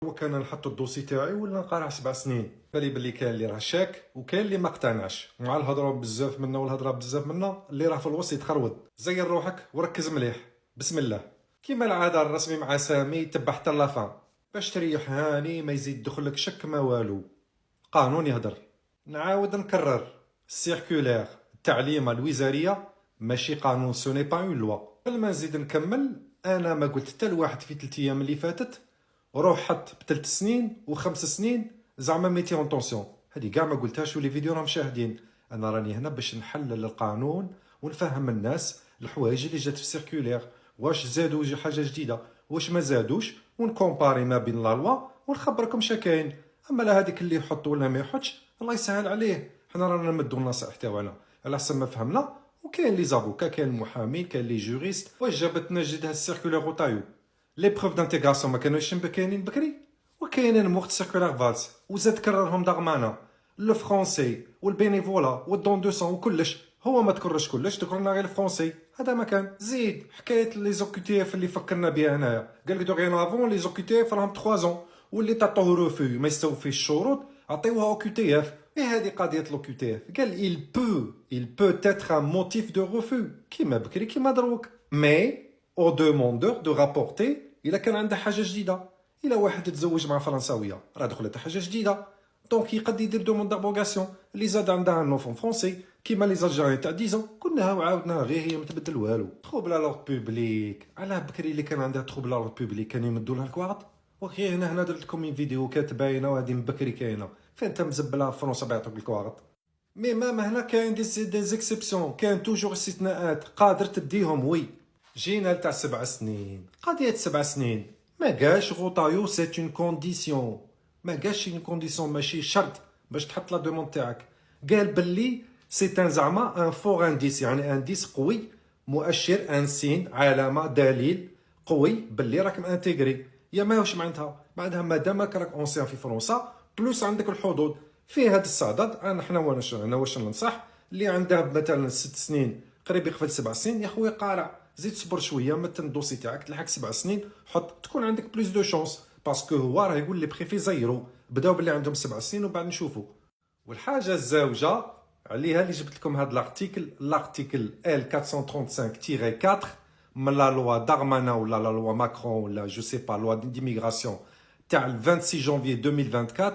وكان نحط الدوسي تاعي ولا نقارع 7 سنين. بالي بلي كاين اللي راه شاك وكاين اللي ما اقتنعش مع الهضره بزاف منا والهضره بزاف منا. اللي راه في الوسط يتخرود. زير روحك وركز مليح. بسم الله. كيما العاده الرسمي مع سامي تبع حتى لافان باش تريح هاني ما يزيد دخلك شك ما والو. قانون يهدر. نعاود نكرر السيركولير التعليمه الوزاريه ماشي قانون، سو ني با اون لوا. قبل ما نزيد نكمل انا ما قلت حتى لواحد في 3 ايام اللي فاتت روح حط ب3 سنين و5 سنين زعما ميتي اون طونسيون. هذه كاع ما قلتهاش ولي فيديو راهم شاهدين. انا راني هنا باش نحلل القانون ونفهم الناس الحوايج اللي جات في السيركولير، واش زادوا حاجه جديده واش ما زادوش، ونكومباري ما بين لا لوا ونخبركم شا كاين. اما لا هذيك اللي يحط ولا ما يحطش الله يسهل عليه، حنا رانا نمدوا النصائح تاعنا على حسب ما فهمنا. وكاين لي زافوكا، كاين المحامي، كاين لي جوريست. واش جابتنا جدها السيركولير وطايو لي بروف دانتيغراسيون ما كانوش كاينين بكري، وكاينين موقت سيركولير فالس وزاد كررهم دغمانه لو فرونسي والبينيفولا والدون 200 وكلش. هو ما تكررش كلش، تكررنا غير الفرونسي. هذا ما كان. زيد حكايه لي زوكوتيف اللي فكرنا بها هنايا، قال لك دوغيان افون لي زوكوتيف راهم 3 زون واللي تعطوه روفو ما يستوفيش الشروط عطيوها او كيو تي اف. ايه هذه قضيه لو كيو تي اف. قال il peut être un motif de refus كيما بكري كيما دروك. مي او دوموندور دو رابورتي الا كان عنده حاجه جديده. الا واحد تزوج مع فرنساويه راه دخلت حاجه جديده، دونك يقد يدير دوموند دابوغاسيون. اللي زاد عندها نوفون فرونسي كيما لي زالجيريان تاع 10 كناها وعاودناها غير هي ما تبدل والو. تروبل لورد بوبليك على بكري اللي كان عندها تروبل لورد بوبليك كان يمدوا لها الكواط. وغير هنا درت لكم من فيديو كانت باينه وهذه من بكري كاينه. فين انت مزبلها في فرنسا بيعطوك الكواط. مي ماما هنا كاين دي زيكسيبسيون، كاين توجور استثناءات قادر تديهم. وي جينا تاع 7 سنين، قضيه 7 سنين ما قالش غوطايو سي اون كونديسيون. ما قالش اون كونديسيون ماشي شرط باش تحط لا دوموند تاعك. قال باللي سي ان زعما ان فور انديس، يعني انديس قوي، مؤشر، ان سين، علامه، دليل قوي باللي راك مانتيغري. يا ما واش معناتها؟ معناتها مادامك راك اونسيان في فرنسا بلوس عندك الحظوظ في هذا الصدد. انا واش ننصح اللي عنده مثلا 6 سنين قريب يقفل 7 سنين، يا خويا قارع زيد صبر شويه متن الدوسي تاعك تلحق 7 سنين حط تكون عندك بلوس دو شونس. باسكو هو راه يقول لي بريفي زيرو بداو باللي عندهم 7 سنين وبعد نشوفوا. والحاجه الزاوجه عليها اللي جبت لكم هذا الارتيكل ال 435-4 من لا لوا دارمانا ولا لا لوا ماكرون ولا جو سي با لوا ديميغراسيون تاع 26 جونفي 2024.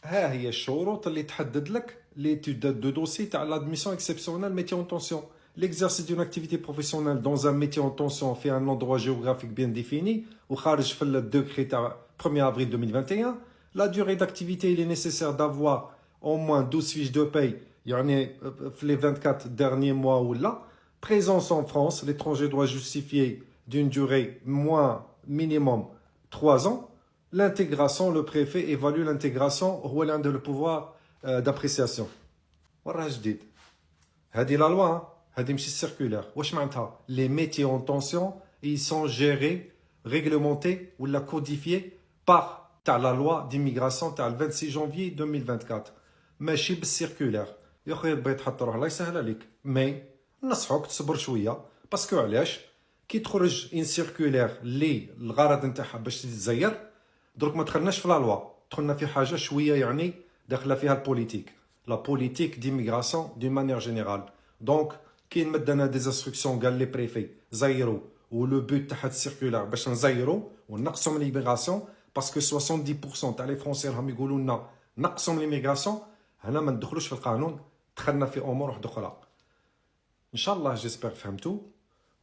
ها هي الشروط اللي تحدد لك l'étude de dossier تاع l'admission exceptionnelle métier en tension. L'exercice d'une activité professionnelle dans un métier en tension fait un endroit géographique bien défini ou خارج في le décret تاع 1er avril 2021. La durée d'activité il est nécessaire d'avoir au moins 12 fiches de paye يعني في les 24 derniers mois ou là. Présence en France, l'étranger doit justifier d'une durée moins minimum 3 ans. L'intégration, le préfet évalue l'intégration هو اللي عنده le pouvoir d'appréciation. وراه جديد. هذه لا لوا، هذه ماشي السيركولير. واش معناتها؟ لي ميتي اون طونسيون ils sont gérés, réglementés ولا كوديفيي par تاع لا لوا ديميغراسيون تاع 26 جونفي 2024 ماشي بالسيركولير. يا خويا بغيت تحط روح الله يسهل عليك، مي نصحوك تصبر شويه. باسكو علاش؟ كي تخرج ان سيركولير اللي الغرض نتاعها باش تتزير، درك ما دخلناش في لا لوا، دخلنا في حاجه شويه يعني داخله فيها البوليتيك، لا بوليتيك ديميغراسيون دون مانيير جينيرال. دونك كي نمد انا دي انستركسيون قال لي بريفي زيرو، ولو بوت تاع هاد السيركولير باش نزيرو ونقصوا من ليميغراسيون. باسكو 70% تاع لي فرونسي راهم يقولوا لنا نقصوا من ليميغراسيون. هنا ما ندخلوش في القانون، دخلنا في امور واحده اخرى. ان شاء الله جيسبر فهمتوا،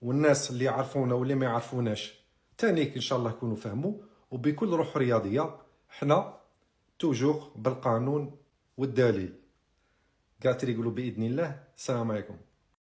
والناس اللي يعرفونا واللي ما يعرفوناش تانيك ان شاء الله يكونوا فهموا. وبكل روح رياضيه حنا توجور بالقانون والدليل. قاعد يقولوا باذن الله. السلام عليكم.